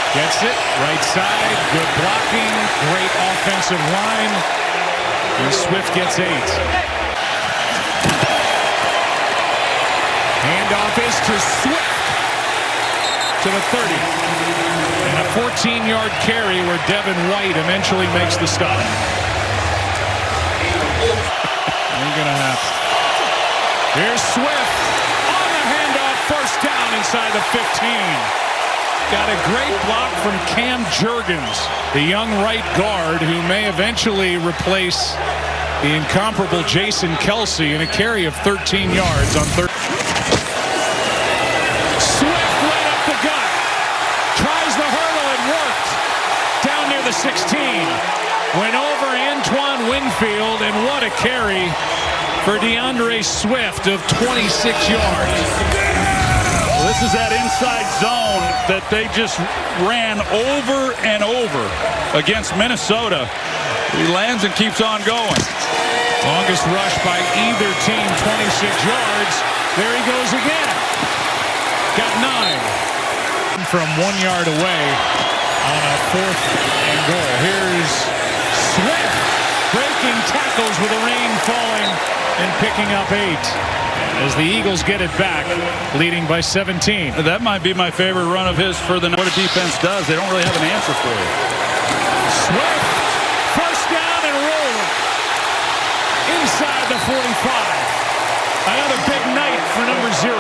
Gets it, right side, good blocking, great offensive line, and Swift gets 8. Handoff is to Swift to the 30. And a 14-yard carry where Devin White eventually makes the stop. Ain't gonna happen. Here's Swift on the handoff, first down inside the 15. Got a great block from Cam Jurgens, the young right guard who may eventually replace the incomparable Jason Kelsey in a carry of 13 yards on third. Swift right up the gut. Tries the hurdle, it worked. Down near the 16. Went over Antoine Winfield, and what a carry for DeAndre Swift of 26 yards. Well, this is that inside zone that they just ran over and over against Minnesota. He lands and keeps on going. Longest rush by either team, 26 yards. There he goes again. Got 9. From 1 yard away on a 4th and goal. Here's Swift breaking tackles with the rain falling and picking up 8. As the Eagles get it back, leading by 17. That might be my favorite run of his for the what a defense does. They don't really have an answer for you. Swift, first down and rolling. Inside the 45. Another big night for number 0.